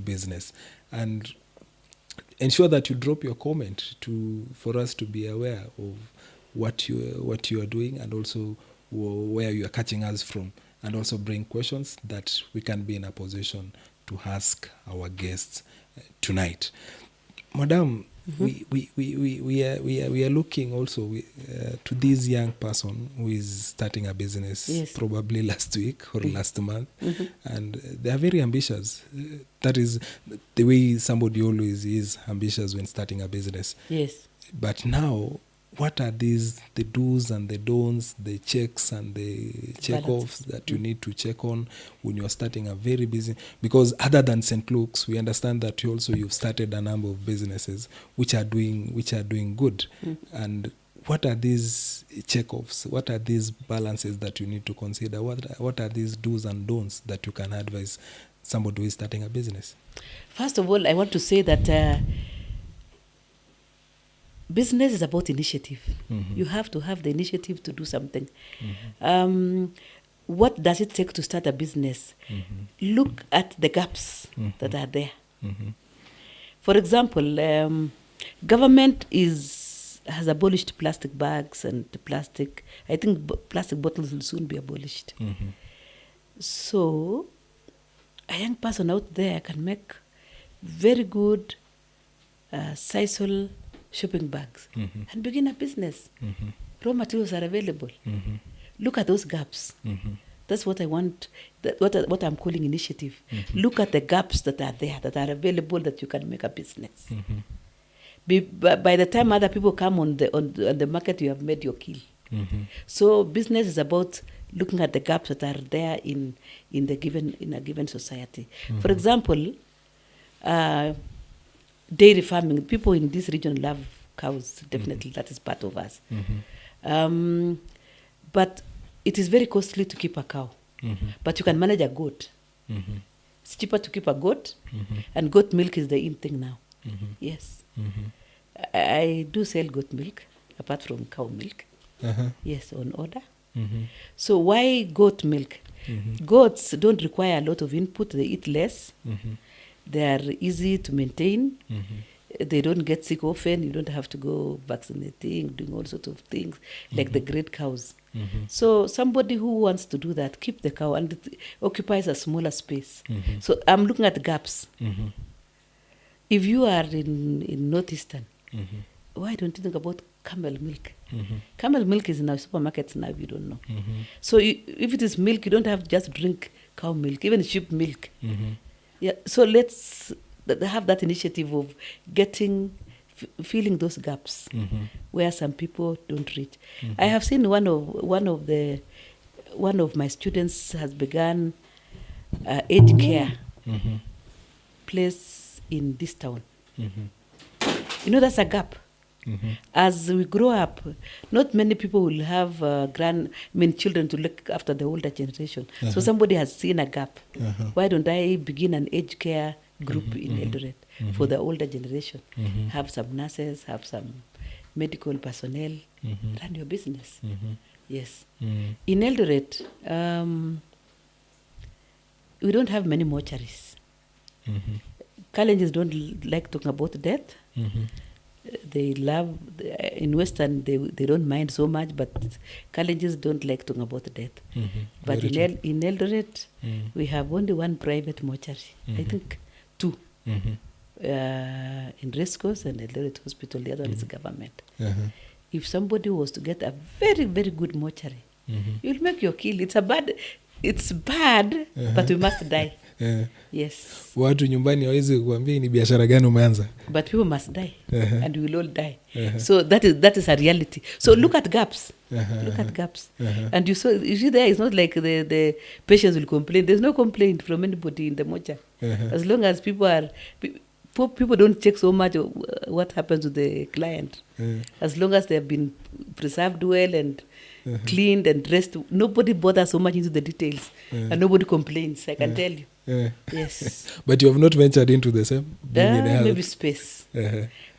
business. And ensure that you drop your comment for us to be aware of what you are doing, and also where you are catching us from, and also bring questions that we can be in a position to ask our guests tonight. Madam, we are looking also to this young person who is starting a business, Yes. probably last week or last month, and they are very ambitious. That is the way somebody always is ambitious when starting a business. Yes. But now, what are these, the do's and the don'ts, the checks and the check-offs that you need to check on when you're starting a very busy? Because other than St. Luke's, we understand that you've started a number of businesses which are doing good. And what are these check-offs? What are these balances that you need to consider? What are these do's and don'ts that you can advise somebody who is starting a business? First of all, I want to say that business is about initiative. You have to have the initiative to do something. What does it take to start a business? Look at the gaps that are there. For example, government has abolished plastic bags and plastic. I think plastic bottles will soon be abolished. So a young person out there can make very good sisal shopping bags and begin a business. Raw materials are available. Look at those gaps. That's what I want, what I'm calling initiative. Look at the gaps that are there, that are available, that you can make a business. By the time other people come on the market, you have made your kill. So business is about looking at the gaps that are there in a given society. For example, dairy farming. People in this region love cows. Definitely, that is part of us. But it is very costly to keep a cow. But you can manage a goat. It's cheaper to keep a goat, and goat milk is the in thing now. Yes. I do sell goat milk, apart from cow milk. Yes, on order. So why goat milk? Goats don't require a lot of input. They eat less. They are easy to maintain. They don't get sick often. You don't have to go vaccinating, doing all sorts of things like the great cows. So somebody who wants to do that, keep the cow, and it occupies a smaller space. So I'm looking at gaps. If you are in Northeastern, why don't you think about camel milk? Camel milk is in our supermarkets now, if you don't know. So if it is milk, you don't have to just drink cow milk, even sheep milk. Yeah. So let's have that initiative of filling those gaps where some people don't reach. I have seen one of my students has begun aged care place in this town. You know, that's a gap. As we grow up, not many people will have children to look after the older generation. So somebody has seen a gap. Why don't I begin an aged care group in Eldoret for the older generation? Have some nurses, have some medical personnel, run your business. Yes. In Eldoret, we don't have many mortuaries. Kalenjins don't like talking about death. They love, in Western, they don't mind so much, but Kalenjins don't like talking about death. But in Eldoret, we have only one private mortuary. I think two. In Rescos and Eldoret Hospital, the other one is government. If somebody was to get a very, very good mortuary, you'll make your kill. It's bad, but we must die. Yes. Watu nyumbani hawezi kuambia ni biashara gani umeanza. But people must die, and we will all die. So that is a reality. So look at gaps. Look at gaps. And you see there, it's not like the patients will complain. There's no complaint from anybody in the mortuary. As long as people don't check so much what happens to the client. As long as they have been preserved well and cleaned and dressed, nobody bothers so much into the details, and nobody complains, I can tell you. Yes. But you have not ventured into the same? Maybe space.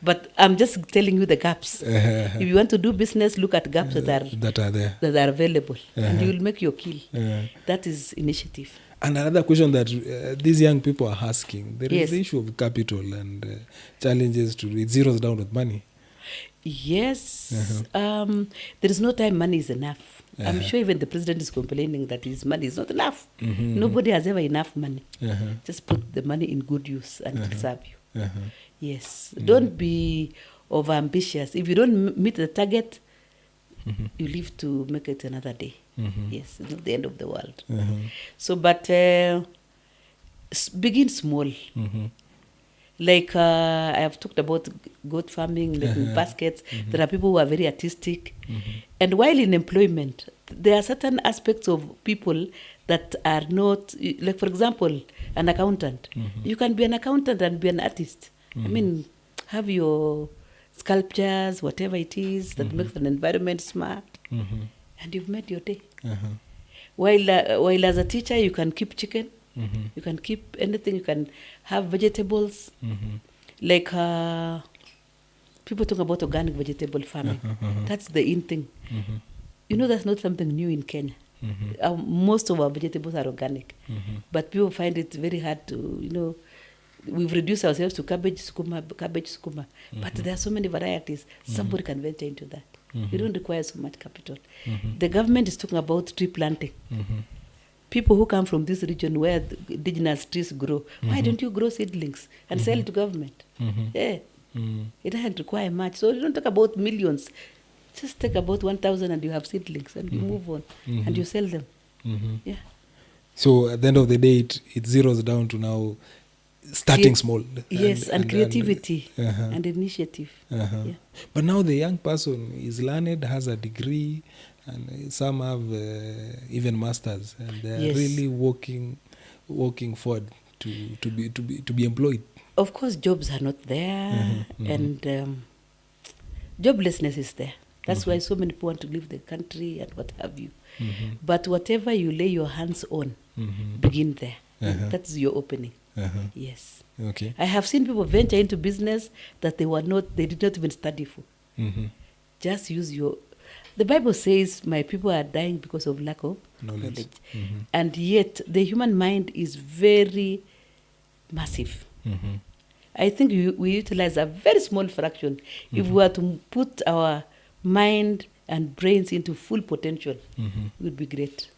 But I'm just telling you the gaps. If you want to do business, look at gaps that are there, that are available, and you will make your kill. That is initiative. And another question that these young people are asking, there is Yes. the issue of capital and challenges to it zeroes down with money. Yes. There is no time money is enough. I'm sure even the president is complaining that his money is not enough. Nobody has ever enough money. Just put the money in good use and it will serve you. Yes. Don't be over ambitious. If you don't meet the target, you live to make it another day. Yes, it's not the end of the world. So, but begin small. Like I have talked about goat farming, making baskets. There are people who are very artistic. And while in employment, there are certain aspects of people that are not, like for example, an accountant. You can be an accountant and be an artist. I mean, have your sculptures, whatever it is that makes an environment smart, and you've made your day. While as a teacher, you can keep chicken. You can keep anything. You can have vegetables. Like people talk about organic vegetable farming. That's the in thing. You know, that's not something new in Kenya. Most of our vegetables are organic. But people find it very hard to, you know, we've reduced ourselves to cabbage, sukuma. But there are so many varieties. Somebody can venture into that. You don't require so much capital. The government is talking about tree planting. People who come from this region where the indigenous trees grow, why don't you grow seedlings and sell to government? Yeah. It doesn't require much. So you don't talk about millions. Just take about 1,000 and you have seedlings and you move on and you sell them. Yeah. So at the end of the day, it zeroes down to now starting small. Yes, and creativity and initiative. Yeah. But now the young person is learned, has a degree, and some have even masters, and they are really working forward to be employed. Of course, jobs are not there, and joblessness is there. That's why so many people want to leave the country and what have you. But whatever you lay your hands on, begin there. That's your opening. Yes. Okay. I have seen people venture into business that they did not even study for. Just use your. The Bible says, "My people are dying because of lack of knowledge." And yet, the human mind is very massive. I think we utilize a very small fraction. If we were to put our mind and brains into full potential, it would be great.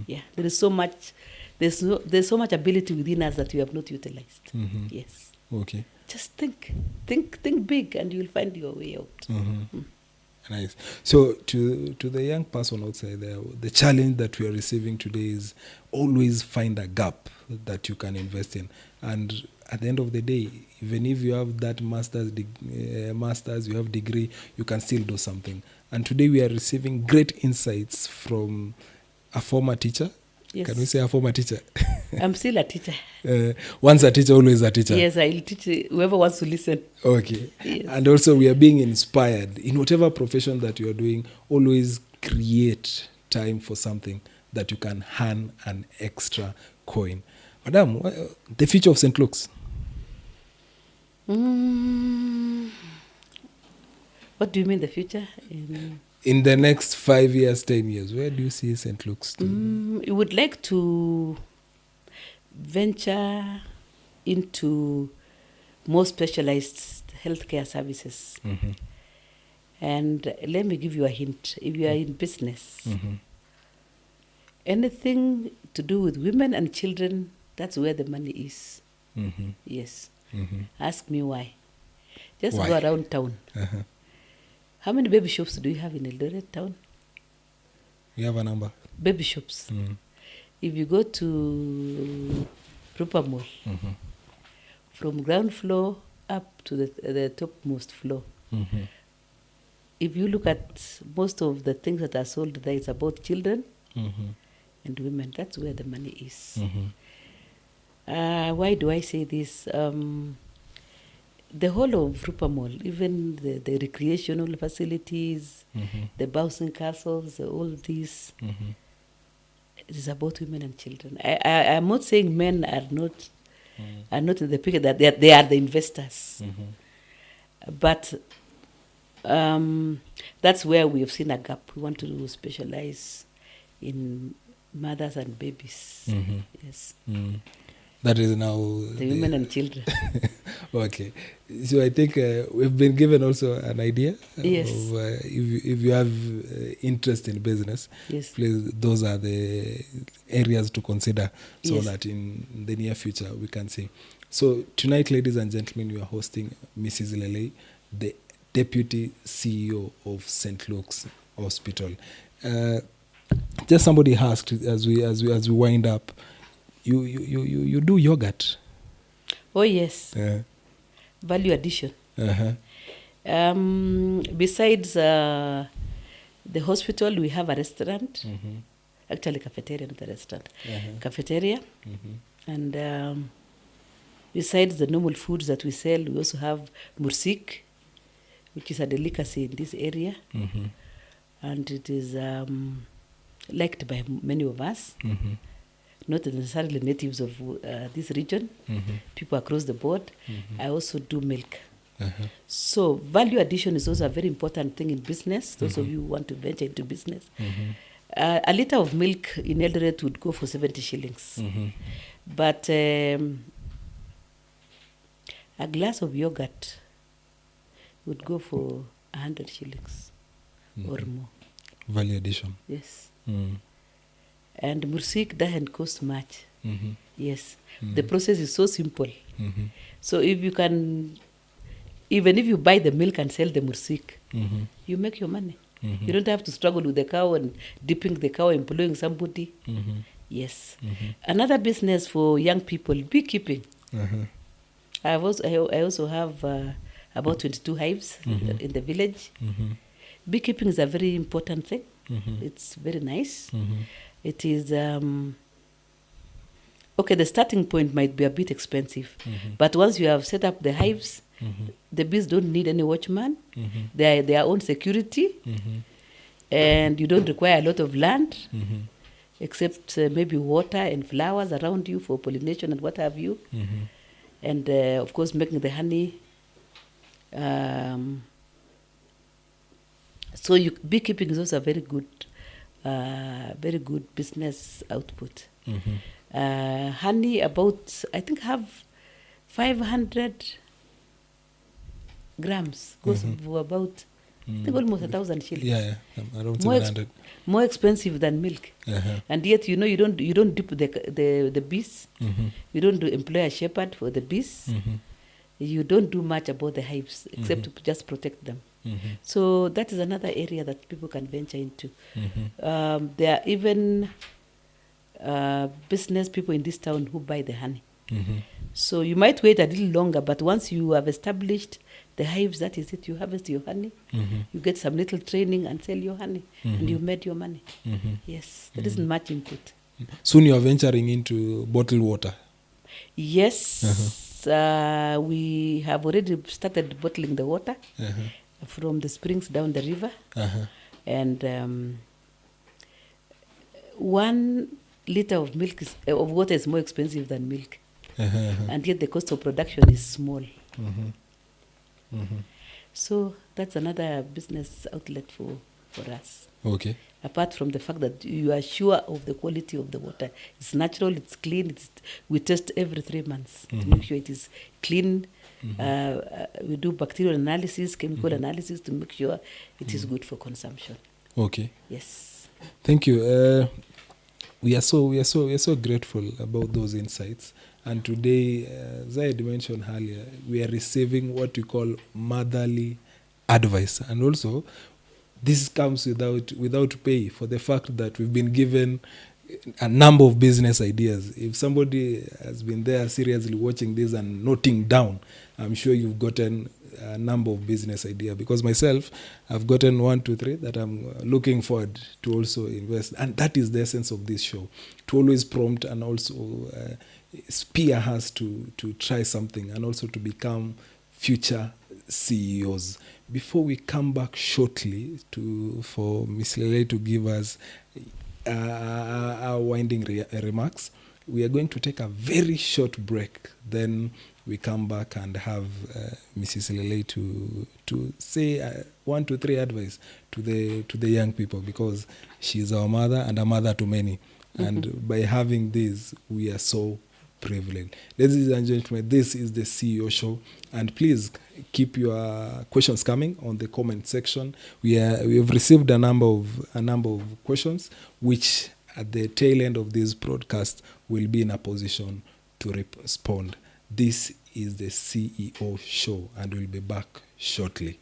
Yeah, there is so much. There's so much ability within us that we have not utilized. Yes. Okay. Just think big, and you'll find your way out. Nice. So to the young person outside there, the challenge that we are receiving today is always find a gap that you can invest in. And at the end of the day, even if you have that master's, you have degree, you can still do something. And today we are receiving great insights from a former teacher. Yes. Can we say a former teacher? I'm still a teacher. Once a teacher, always a teacher. Yes, I'll teach whoever wants to listen. Okay. Yes. And also we are being inspired. In whatever profession that you are doing, always create time for something that you can earn an extra coin. Madam, the future of St. Luke's? What do you mean the future? In the next 5 years, 10 years, where do you see St. Luke's? We would like to venture into more specialized healthcare services. And let me give you a hint. If you are in business, anything to do with women and children, that's where the money is. Yes. Ask me why. Just go around town. How many baby shops do you have in Eldoret town? We have a number. Baby shops. If you go to Rupa Mall, from ground floor up to the topmost floor, if you look at most of the things that are sold there, it's about children and women. That's where the money is. Why do I say this? The whole of Rupa Mall, even the recreational facilities, the bouncing castles, all these, it is about women and children. I'm not saying men are not in the picture, that they are the investors. But that's where we have seen a gap. We want to specialize in mothers and babies. Yes, That is now the women and children. okay. So I think we've been given also an idea Yes. of if you have interest in business, Yes. please, those are the areas to consider so Yes. that in the near future we can see. So tonight, ladies and gentlemen, we are hosting Mrs. Lele, the Deputy CEO of St. Luke's Hospital. Just somebody asked as we wind up, you do yogurt. Oh, yes. Uh, Value addition. uh-huh. Besides the hospital, we have a restaurant. Actually, cafeteria, not a restaurant. Cafeteria. And besides the normal foods that we sell, we also have mursik, which is a delicacy in this area. And it is liked by many of us, not necessarily natives of this region, people across the board. I also do milk. So value addition is also a very important thing in business. Those of you who want to venture into business. A liter of milk in Eldoret would go for 70 shillings. But a glass of yogurt would go for 100 shillings or more. Value addition. Yes. And mursik doesn't cost much. Yes. The process is so simple. So if you can, even if you buy the milk and sell the mursik, you make your money. You don't have to struggle with the cow and dipping the cow, employing somebody. Yes. Another business for young people, beekeeping. I also have about 22 hives in the village. Beekeeping is a very important thing. It's very nice. It is, okay, the starting point might be a bit expensive, but once you have set up the hives, the bees don't need any watchman. They are their own security, and you don't require a lot of land, except maybe water and flowers around you for pollination and what have you. And of course, making the honey. So beekeeping is also a very good business output. Honey, about, I think, have 500 grams, goes for about, I think, almost 1,000 shillings. Yeah, around 700. More expensive than milk. And yet, you don't dip the bees. You don't employ a shepherd for the bees. You don't do much about the hives except to just protect them. So that is another area that people can venture into. There are even business people in this town who buy the honey. So you might wait a little longer, but once you have established the hives, that is it. You harvest your honey, you get some little training and sell your honey, and you made your money. Yes, there isn't much input. Soon you are venturing into bottled water. Yes, we have already started bottling the water from the springs down the river. And 1 liter of milk of water is more expensive than milk. And yet the cost of production is small. So that's another business outlet for us. Okay. Apart from the fact that you are sure of the quality of the water. It's natural, it's clean, we test every 3 months to make sure it is clean. We do bacterial analysis, chemical analysis to make sure it is good for consumption. Okay. Yes. Thank you. We are so grateful about those insights. And today, as I had mentioned earlier, we are receiving what we call motherly advice. And also, this comes without pay, for the fact that we've been given a number of business ideas. If somebody has been there seriously watching this and noting down, I'm sure you've gotten a number of business ideas. Because myself, I've gotten 1, 2, 3 that I'm looking forward to also invest. And that is the essence of this show, to always prompt and also spear us to try something and also to become future CEOs. Before we come back shortly for Ms. Lele to give us our winding remarks, we are going to take a very short break. Then we come back and have Mrs. Lele to say 1, 2, 3 advice to the young people, because she's our mother and a mother to many. And by having this, we are so privileged. Ladies and gentlemen, this is the CEO show. And please keep your questions coming on the comment section. We have received a number of questions, which at the tail end of this broadcast will be in a position to respond. This is the CEO show, and we'll be back shortly.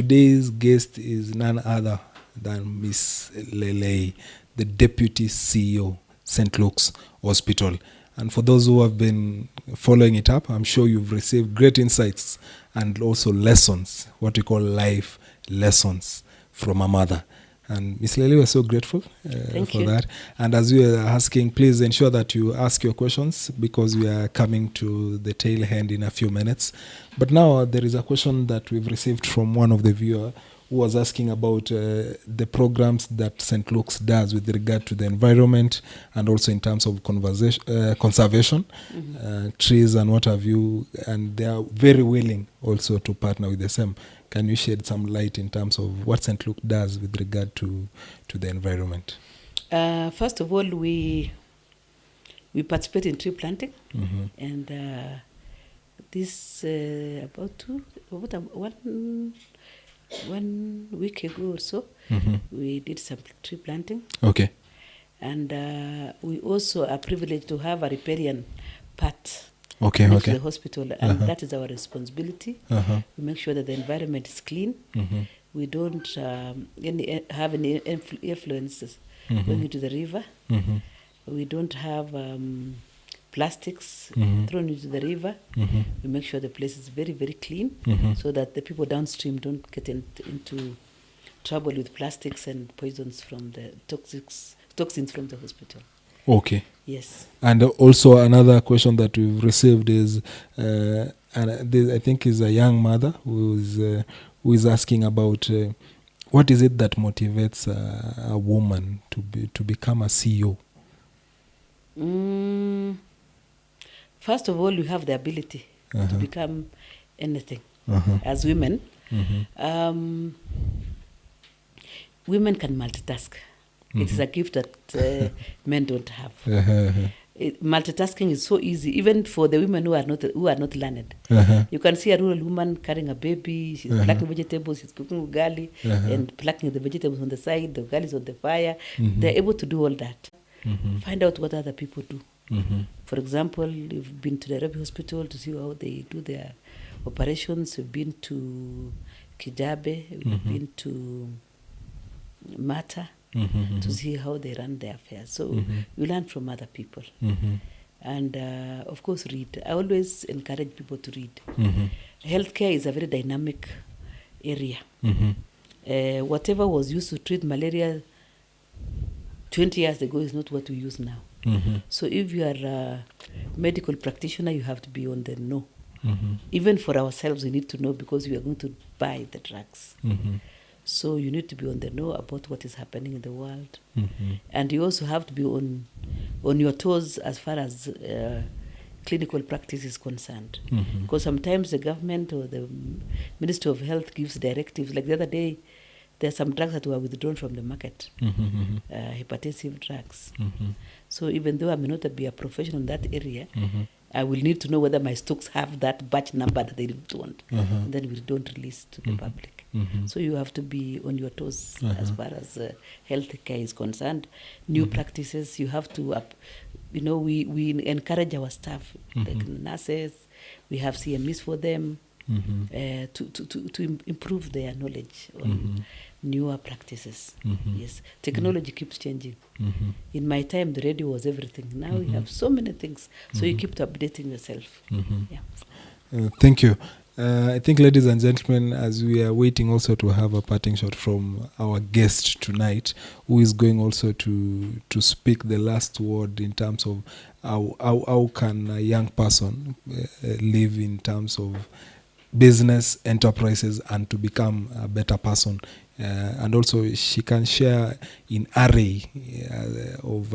today's guest is none other than Miss Lele, the Deputy CEO, St. Luke's Hospital. And for those who have been following it up, I'm sure you've received great insights and also lessons, what we call life lessons from a mother. And Ms. Lele, we're so grateful for that. And as we are asking, please ensure that you ask your questions because we are coming to the tail end in a few minutes. But now there is a question that we've received from one of the viewers who was asking about the programs that St. Luke's does with regard to the environment and also in terms of conservation, trees and what have you. And they are very willing also to partner with the same. Can you shed some light in terms of what St. Luke does with regard to the environment? First of all, we participate in tree planting, and this about 1 week ago or so, we did some tree planting. Okay. And we also are privileged to have a riparian part. Okay. To the hospital, and that is our responsibility. We make sure that the environment is clean. We don't have any influences going into the river. We don't have plastics thrown into the river. We make sure the place is very, very clean so that the people downstream don't get into trouble with plastics and poisons from the toxins from the hospital. Okay. Yes. And also another question that we've received is, and I think is a young mother who is asking about what is it that motivates a woman to become a CEO? First of all, you have the ability to become anything. As women, women can multitask. It is a gift that men don't have. Multitasking is so easy, even for the women who are not learned. You can see a rural woman carrying a baby. She's plucking vegetables. She's cooking ugali and plucking the vegetables on the side. The ugali is on the fire. They're able to do all that. Find out what other people do. For example, you've been to the Nairobi hospital to see how they do their operations. We've been to Kijabe. We've been to Mata. To see how they run their affairs. So you learn from other people. And of course, read. I always encourage people to read. Healthcare is a very dynamic area. Whatever was used to treat malaria 20 years ago is not what we use now. So if you are a medical practitioner, you have to be on the know. Even for ourselves, we need to know because we are going to buy the drugs. So you need to be on the know about what is happening in the world. And you also have to be on your toes as far as clinical practice is concerned. Because sometimes the government or the Ministry of Health gives directives. Like the other day, there are some drugs that were withdrawn from the market, hypertensive drugs. So even though I may not be a professional in that area, I will need to know whether my stocks have that batch number that they don't want. And then we don't release to the public. So you have to be on your toes as far as healthcare is concerned. New practices, you have to, we encourage our staff, like nurses, we have CMEs for them to improve their knowledge on newer practices. Yes, technology keeps changing. In my time, the radio was everything. Now we have so many things, so you keep updating yourself. Yeah. Thank you. I think, ladies and gentlemen, as we are waiting also to have a parting shot from our guest tonight, who is going also to speak the last word in terms of how can a young person live in terms of business enterprises and to become a better person. And also she can share in array of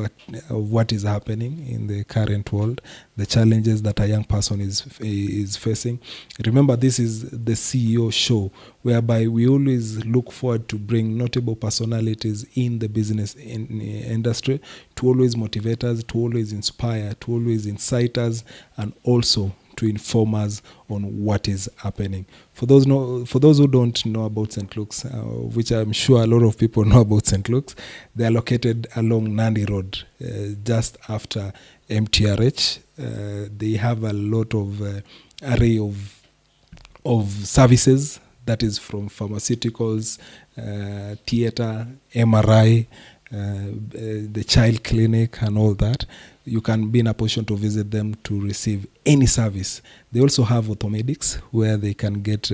what is happening in the current world, the challenges that a young person is facing. Remember, this is the CEO show, whereby we always look forward to bring notable personalities in the business industry to always motivate us, to always inspire, to always incite us, and also to inform us on what is happening. For those who don't know about St. Luke's, which I'm sure a lot of people know about St. Luke's, they are located along Nandi Road, just after MTRH. They have a lot of array of services that is from pharmaceuticals, theater, MRI, the child clinic and all that. You can be in a position to visit them to receive any service. They also have orthomedics where they can get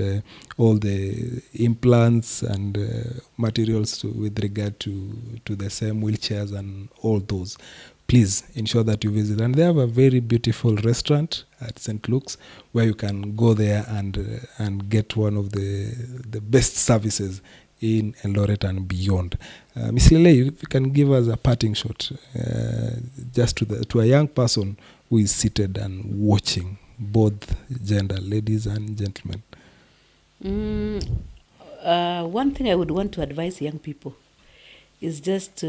all the implants and materials with regard to the same wheelchairs and all those. Please ensure that you visit. And they have a very beautiful restaurant at St. Luke's where you can go there and get one of the best services in Eldoret and beyond. Ms. Lele, if you can give us a parting shot, just to a young person who is seated and watching, both gender, ladies and gentlemen. One thing I would want to advise young people is just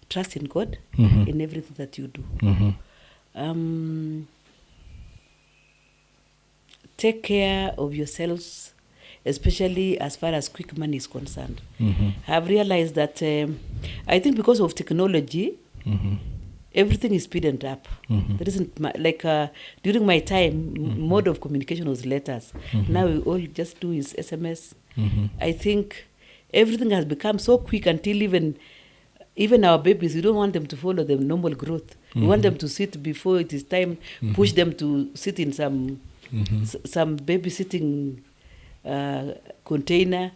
trust in God in everything that you do. Take care of yourselves, especially as far as quick money is concerned. I've realized that I think because of technology, everything is speeded up. There isn't during my time, mode of communication was letters. Now we all just do is SMS. I think everything has become so quick until even our babies, we don't want them to follow the normal growth. We want them to sit before it is time, push them to sit in some babysitting container.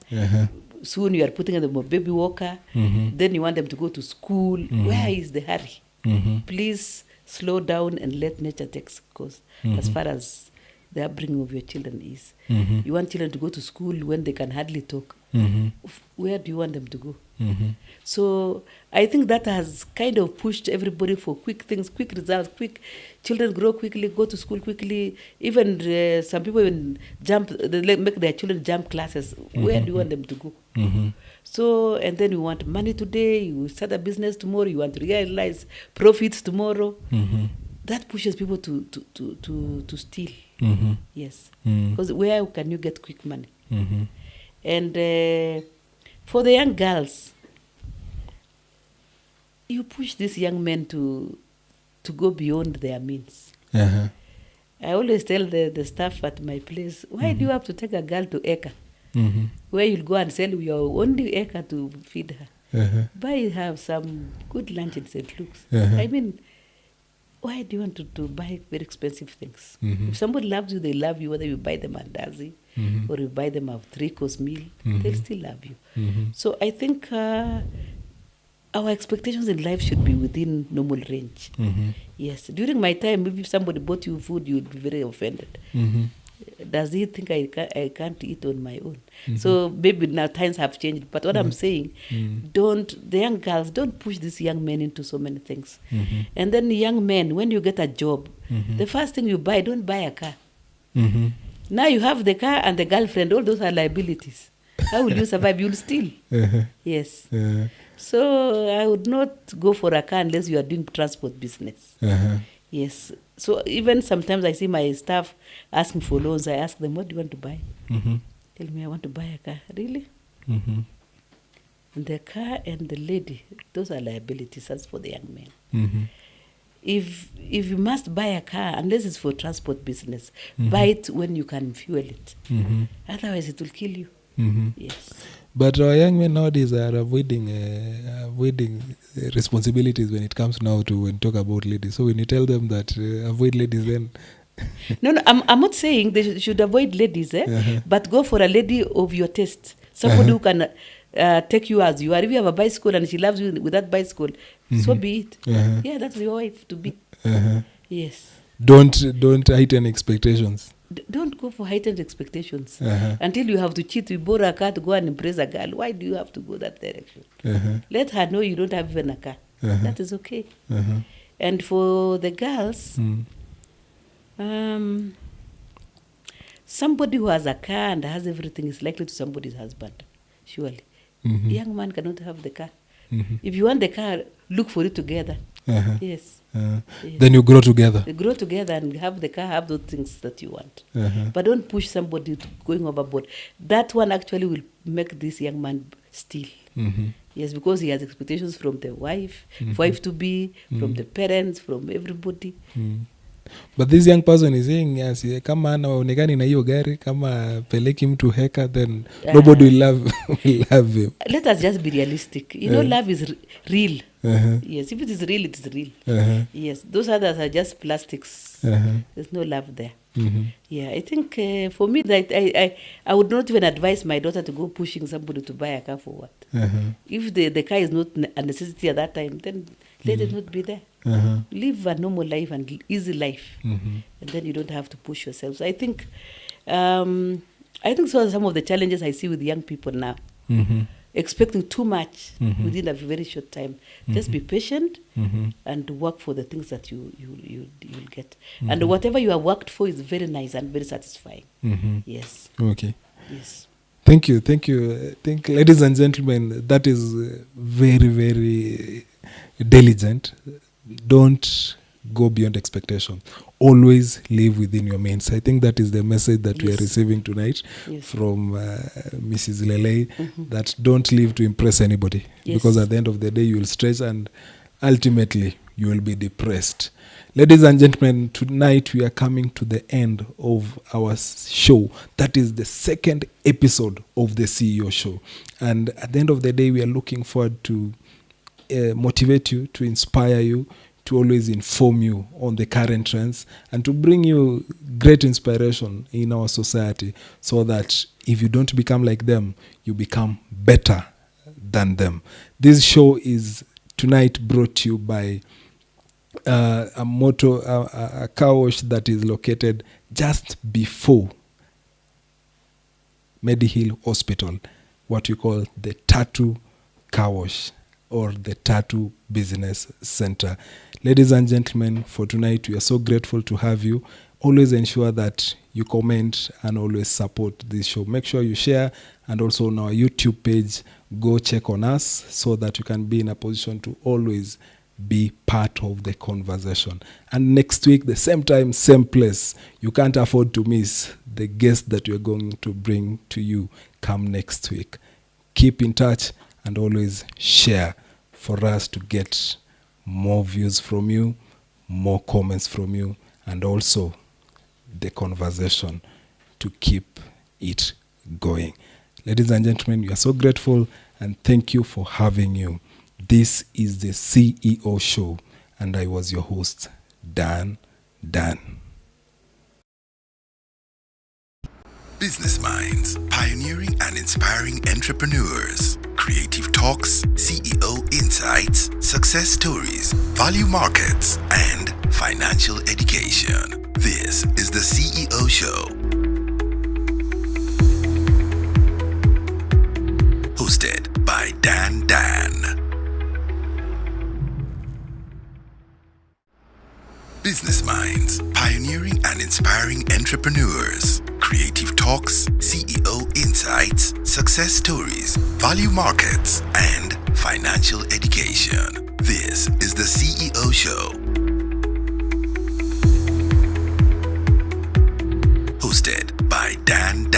Soon you are putting them in a baby walker. Then you want them to go to school. Where is the hurry? Please slow down and let nature take course as far as the upbringing of your children is. You want children to go to school when they can hardly talk. Where do you want them to go? So I think that has kind of pushed everybody for quick things, quick results, quick. Children grow quickly, go to school quickly. Even some people even they make their children jump classes. Where do you want them to go? So, and then you want money today, you start a business tomorrow, you want to realize profits tomorrow. That pushes people to steal. Yes. Because where can you get quick money? And for the young girls, you push these young men to go beyond their means. I always tell the staff at my place, why do you have to take a girl to Eka? Where you'll go and sell your only Eka to feed her. Buy her some good lunch in St. Luke's. I mean, why do you want to buy very expensive things? If somebody loves you, they love you, whether you buy them Mandazi or you buy them a 3-course meal, they'll still love you. So I think our expectations in life should be within normal range. Yes. During my time, if somebody bought you food, you would be very offended. Does he think I can't eat on my own? So maybe now times have changed. But what I'm saying, the young girls, don't push these young men into so many things. And then the young men, when you get a job, the first thing you buy, don't buy a car. Now you have the car and the girlfriend, all those are liabilities. How will you survive? You'll steal. Yes. So I would not go for a car unless you are doing transport business. Yes. So even sometimes I see my staff asking for loans. I ask them, what do you want to buy? Tell me, I want to buy a car. Really? And the car and the lady, those are liabilities. That's for the young men. If you must buy a car, unless it's for transport business, buy it when you can fuel it. Otherwise, it will kill you. Yes. But our young men nowadays are avoiding responsibilities when it comes now to when talk about ladies. So when you tell them that avoid ladies, then no, I'm not saying they should avoid ladies, but go for a lady of your taste, somebody who can take you as you are. If you have a bicycle and she loves you with that bicycle, so be it. Yeah, that's your wife to be. Yes. Don't heighten expectations. Don't go for heightened expectations until you have to cheat. You borrow a car to go and impress a girl. Why do you have to go that direction? Let her know you don't have even a car. That is okay. And for the girls, somebody who has a car and has everything is likely to somebody's husband, surely. A young man cannot have the car. If you want the car, look for it together. Yes. Then you grow together. You grow together and have the car, have those things that you want. But don't push somebody to going overboard. That one actually will make this young man steal. Yes, because he has expectations from the wife to be, from the parents, from everybody. But this young person is saying yes, kama anaonekani na hiyo gari, kama peleki mtu heka, then nobody will love him. Let us just be realistic. You know, love is real. Yes, if it is real, it is real. Yes, those others are just plastics. There's no love there. Yeah, I think for me, that I would not even advise my daughter to go pushing somebody to buy a car for what. If the car is not a necessity at that time, then let it not be there. Live a normal life and easy life, and then you don't have to push yourself. So I think so. Some of the challenges I see with young people now, expecting too much within a very short time. Just be patient and work for the things that you'll get. And whatever you have worked for is very nice and very satisfying. Yes. Okay. Yes. Thank you. I think, ladies and gentlemen, that is very, very diligent. Don't go beyond expectation. Always live within your means. I think that is the message that we are receiving tonight from Mrs. Lele, that don't live to impress anybody, because at the end of the day you will stress and ultimately you will be depressed. Ladies and gentlemen, tonight we are coming to the end of our show. That is the second episode of the CEO show. And at the end of the day, we are looking forward to motivate you, to inspire you, to always inform you on the current trends, and to bring you great inspiration in our society, so that if you don't become like them, you become better than them. This show is tonight brought to you by a car wash that is located just before Medihill Hospital, what we call the Tattoo Car Wash, or the Tattoo Business Center. Ladies and gentlemen, for tonight, we are so grateful to have you. Always ensure that you comment and always support this show. Make sure you share, and also on our YouTube page, go check on us so that you can be in a position to always be part of the conversation. And next week, the same time, same place, you can't afford to miss the guest that we're going to bring to you come next week. Keep in touch and always share for us to get more views from you, more comments from you, and also the conversation to keep it going. Ladies and gentlemen, we are so grateful and thank you for having you. This is the CEO show, and I was your host, Dan. Business Minds, pioneering and inspiring entrepreneurs. Creative talks, CEO insights, success stories, value markets, and financial education. This is the CEO Show. Hosted by Dan. Business Minds, pioneering and inspiring entrepreneurs. Creative talks, CEO insights, success stories, value markets, and financial education. This is the CEO Show. Hosted by Dan.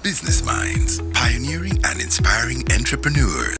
Business Minds, pioneering and inspiring entrepreneurs.